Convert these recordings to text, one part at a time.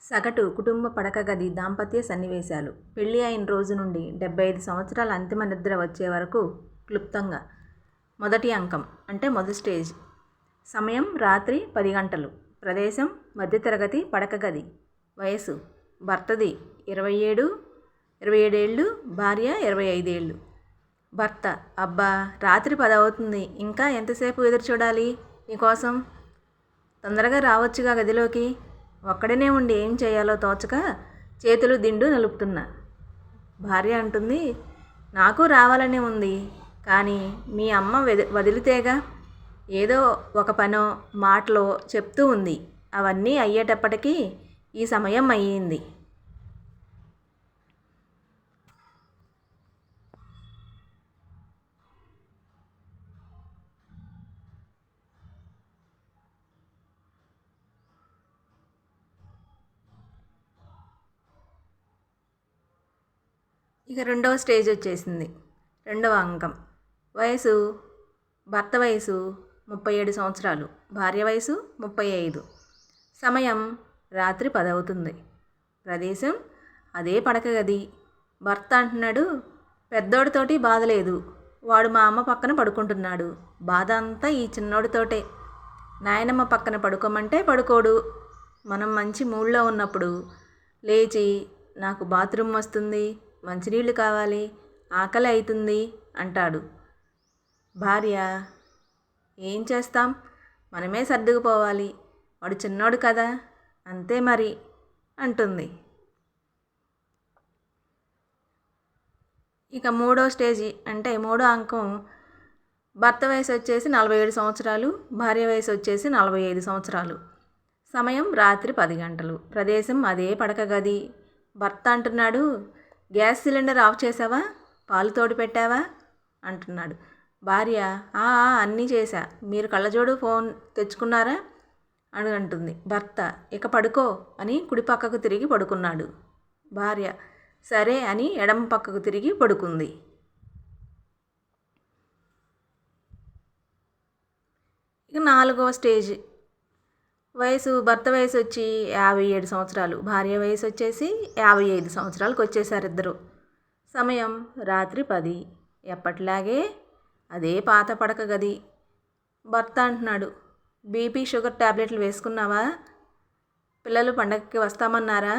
సగటు కుటుంబ పడక గది దాంపత్య సన్నివేశాలు. పెళ్లి అయిన రోజు నుండి 75 సంవత్సరాల అంతిమ నిద్ర వచ్చే వరకు క్లుప్తంగా. మొదటి అంకం అంటే మొదటి స్టేజ్. సమయం రాత్రి 10 గంటలు. ప్రదేశం మధ్యతరగతి పడక గది. వయసు భర్తది 27 ఏళ్ళు, భార్య 25 ఏళ్ళు. భర్త: అబ్బా, రాత్రి 10 అవుతుంది, ఇంకా ఎంతసేపు ఎదురు చూడాలి నీకోసం? తొందరగా రావచ్చుగా గదిలోకి. ఒక్కడనే ఉండి ఏం చేయాలో తోచక చేతులు దిండు నలుపుతున్నా. భార్య అంటుంది: నాకు రావాలనే ఉంది, కానీ మీ అమ్మ వదిలితేగా. ఏదో ఒక పనో మాటలో చెప్తూ ఉంది. అవన్నీ అయ్యేటప్పటికీ ఈ సమయం అయ్యింది. ఇక రెండవ స్టేజ్ వచ్చేసింది. రెండవ అంకం. వయసు భర్త వయసు 37 సంవత్సరాలు, భార్య వయసు 35. సమయం రాత్రి 10 అవుతుంది. ప్రదేశం అదే పడక గది. భర్త అంటున్నాడు: పెద్దోడితోటి బాధ లేదు, వాడు మా అమ్మ పక్కన పడుకుంటున్నాడు. బాధ అంతా ఈ చిన్నోడితోటే. నాయనమ్మ పక్కన పడుకోమంటే పడుకోడు. మనం మంచి మూడ్లో ఉన్నప్పుడు లేచి నాకు బాత్రూమ్ వస్తుంది, మంచినీళ్ళు కావాలి, ఆకలి అవుతుంది అంటాడు. భార్య: ఏం చేస్తాం, మనమే సర్దుకుపోవాలి, వాడు చిన్నోడు కదా, అంతే మరి అంటుంది. ఇక మూడో స్టేజీ అంటే మూడో అంకం. భర్త వయసు వచ్చేసి 47 సంవత్సరాలు, భార్య వయసు వచ్చేసి 45 సంవత్సరాలు. సమయం రాత్రి 10 గంటలు. ప్రదేశం అదే పడక గది. భర్త అంటున్నాడు: గ్యాస్ సిలిండర్ ఆఫ్ చేసావా, పాలు తోడు పెట్టావా అంటున్నాడు. భార్య: అన్నీ చేశా, మీరు కళ్ళజోడు ఫోన్ తెచ్చుకున్నారా అని అంటుంది. భర్త: ఇక పడుకో అని కుడి పక్కకు తిరిగి పడుకున్నాడు. భార్య సరే అని ఎడమ పక్కకు తిరిగి పడుకుంది. ఇక నాలుగవ స్టేజ్. వయసు భర్త వయసు వచ్చి 57 సంవత్సరాలు, భార్య వయసు వచ్చేసి 55 సంవత్సరాలకు వచ్చేసారు ఇద్దరు. సమయం రాత్రి 10. ఎప్పటిలాగే అదే పాత పడక గది. భర్త అంటున్నాడు: బీపీ షుగర్ టాబ్లెట్లు వేసుకున్నావా? పిల్లలు పండగకి వస్తామన్నారా?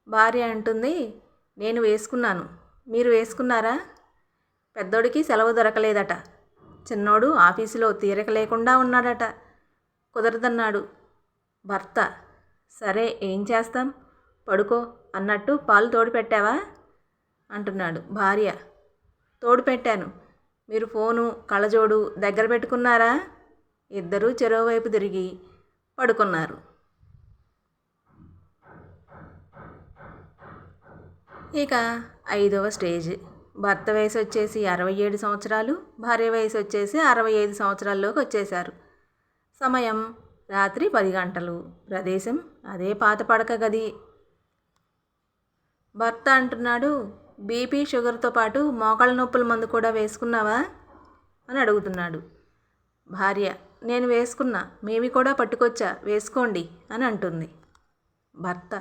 భార్య అంటుంది: నేను వేసుకున్నాను, మీరు వేసుకున్నారా? పెద్దోడికి సెలవు దొరకలేదట, చిన్నోడు ఆఫీసులో తీరిక లేకుండా ఉన్నాడట, కుదరదన్నాడు. భర్త: సరే ఏం చేస్తాం, పడుకో అన్నట్టు పాలు తోడు పెట్టావా అంటున్నాడు. భార్య: తోడు పెట్టాను, మీరు ఫోను కళ్ళజోడు దగ్గర పెట్టుకున్నారా? ఇద్దరూ చెరోవైపు తిరిగి పడుకున్నారు. ఇక ఐదవ స్టేజ్. భర్త వయసు వచ్చేసి 67 సంవత్సరాలు, భార్య వయసు వచ్చేసి 65 సంవత్సరాల్లోకి వచ్చేశారు. సమయం రాత్రి 10 గంటలు. ప్రదేశం అదే పాత పడక గది. భర్త అంటున్నాడు: బీపీ షుగర్తో పాటు మోకాళ్ళ నొప్పుల మందు కూడా వేసుకున్నావా అని అడుగుతున్నాడు. భార్య: నేను వేసుకున్నా, మేమి కూడా పట్టుకొచ్చా, వేసుకోండి అని అంటుంది. భర్త: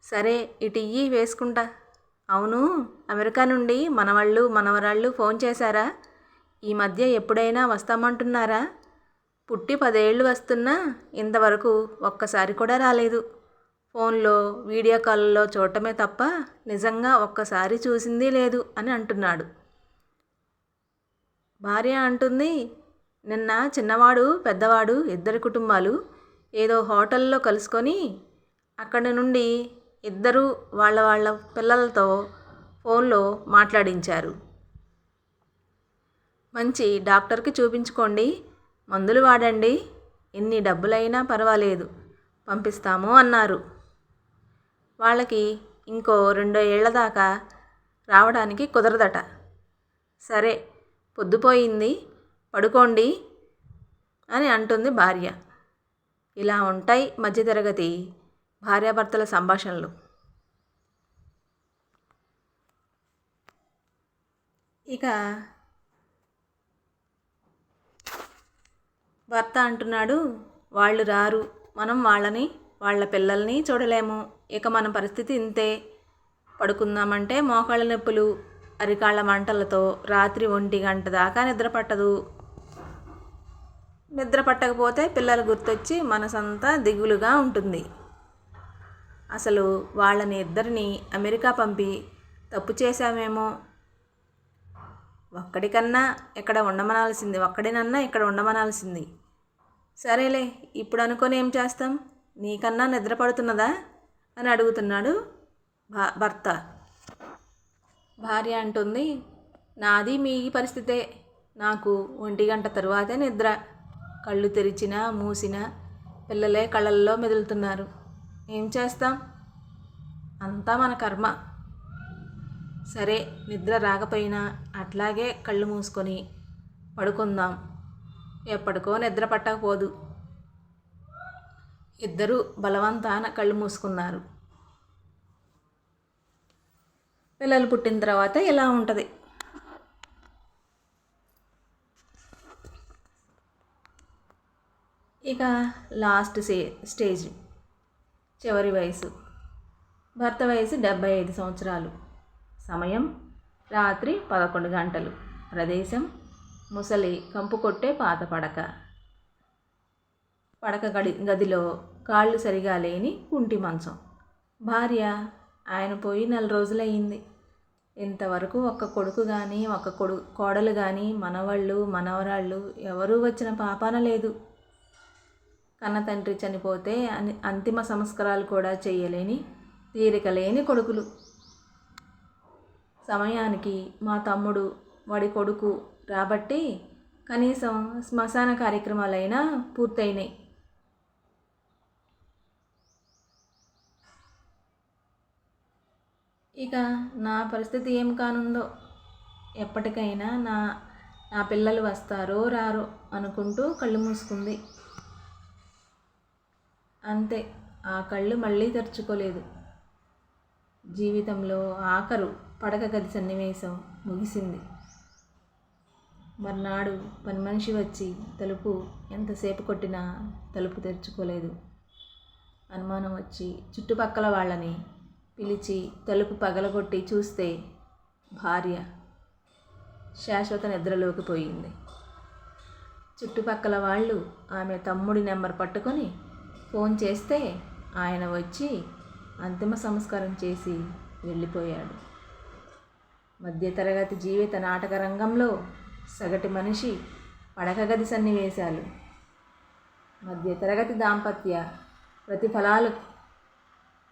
సరే ఇటు ఇయ్యి వేసుకుంటా. అవును, అమెరికా నుండి మనవళ్ళు మనవరాళ్ళు ఫోన్ చేశారా? ఈ మధ్య ఎప్పుడైనా వస్తామంటున్నారా? పుట్టి 10 ఏళ్ళు వస్తున్నా ఇంతవరకు ఒక్కసారి కూడా రాలేదు. ఫోన్లో వీడియో కాల్లో చూడటమే తప్ప నిజంగా ఒక్కసారి చూసింది లేదు అని అంటున్నాడు. భార్య అంటుంది: నిన్న చిన్నవాడు పెద్దవాడు ఇద్దరి కుటుంబాలు ఏదో హోటల్లో కలుసుకొని అక్కడి నుండి ఇద్దరు వాళ్ళ పిల్లలతో ఫోన్లో మాట్లాడించారు. మంచి డాక్టర్కి చూపించుకోండి, మందులు వాడండి, ఎన్ని డబ్బులైనా పర్వాలేదు పంపిస్తాము అన్నారు. వాళ్ళకి ఇంకో 2 ఏళ్ల దాకా రావడానికి కుదరదట. సరే పొద్దుపోయింది, పడుకోండి అని అంటుంది భార్య. ఇలా ఉంటాయి మధ్యతరగతి భార్యాభర్తల సంభాషణలు. ఇక భర్త అంటున్నాడు: వాళ్ళు రారు, మనం వాళ్ళని వాళ్ళ పిల్లల్ని చూడలేము. ఇక మన పరిస్థితి ఇంతే. పడుకుందామంటే మోకాళ్ళ నొప్పులు, అరికాళ్ళ మంటలతో రాత్రి 1 గంట దాకా నిద్ర పట్టదు. నిద్ర పట్టకపోతే పిల్లలు గుర్తొచ్చి మనసంతా దిగులుగా ఉంటుంది. అసలు వాళ్ళని ఇద్దరిని అమెరికా పంపి తప్పు చేశామేమో. ఒక్కడినన్నా ఇక్కడ ఉండమనాల్సింది. సరేలే, ఇప్పుడు అనుకొని ఏం చేస్తాం, నీకన్నా నిద్ర పడుతున్నదా అని అడుగుతున్నాడు భర్త. భార్య అంటుంది, నాది మీ పరిస్థితే. నాకు 1 గంట తరువాతే నిద్ర. కళ్ళు తెరిచినా మూసినా పిల్లలే కళ్ళల్లో మెదులుతున్నారు. ఏం చేస్తాం, అంతా మన కర్మ. సరే, నిద్ర రాకపోయినా అట్లాగే కళ్ళు మూసుకొని పడుకుందాం. ఎప్పటికో నిద్ర పట్టకపోదు. ఇద్దరూ బలవంతాన కళ్ళు మూసుకున్నారు. పిల్లలు పుట్టిన తర్వాత ఇలా ఉంటుంది. ఇక లాస్ట్ స్టేజ్, చివరి వయసు. భర్త వయసు 75 సంవత్సరాలు. సమయం రాత్రి 11 గంటలు. ప్రదేశం ముసలి కంపు కొట్టే పాత పడక గదిలో కాళ్ళు సరిగా లేని కుంటి మంచం. భార్య, ఆయన పోయి 4 రోజులయ్యింది. ఇంతవరకు ఒక్క కొడుకు కానీ కోడలు కానీ మనవళ్ళు మనవరాళ్ళు ఎవరూ వచ్చిన పాపాన లేదు. కన్న తండ్రి చనిపోతే అంతిమ సంస్కారాలు కూడా చేయలేని తీరిక లేని కొడుకులు. సమయానికి మా తమ్ముడు వాడి కొడుకు రాబట్టి కనీసం శ్మశాన కార్యక్రమాలైనా పూర్తయినాయి. ఇక నా పరిస్థితి ఏం కానుందో. ఎప్పటికైనా నా పిల్లలు వస్తారో రారో అనుకుంటూ కళ్ళు మూసుకుంది. అంతే, ఆ కళ్ళు మళ్ళీ తెరుచుకోలేదు. జీవితంలో ఆఖరు పడక గది సన్నివేశం ముగిసింది. మర్నాడు పని మనిషి వచ్చి తలుపు ఎంతసేపు కొట్టినా తలుపు తెరుచుకోలేదు. అనుమానం వచ్చి చుట్టుపక్కల వాళ్ళని పిలిచి తలుపు పగలగొట్టి చూస్తే భార్య శాశ్వత నిద్రలోకి పోయింది. చుట్టుపక్కల వాళ్ళు ఆమె తమ్ముడి నెంబర్ పట్టుకొని ఫోన్ చేస్తే ఆయన వచ్చి అంతిమ సంస్కారం చేసి వెళ్ళిపోయాడు. మధ్యతరగతి జీవిత నాటక రంగంలో సగటు మనిషి పడక గది సన్నివేశాలు. మధ్యతరగతి దాంపత్య ప్రతిఫలాలు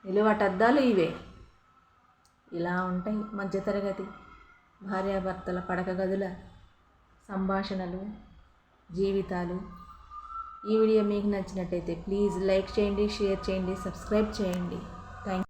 నిలువటద్దాలు ఇవే. ఇలా ఉంటాయి మధ్యతరగతి భార్యాభర్తల పడక గదుల సంభాషణలు, జీవితాలు. ఈ వీడియో మీకు నచ్చినట్టయితే ప్లీజ్ లైక్ చేయండి, షేర్ చేయండి, సబ్స్క్రైబ్ చేయండి.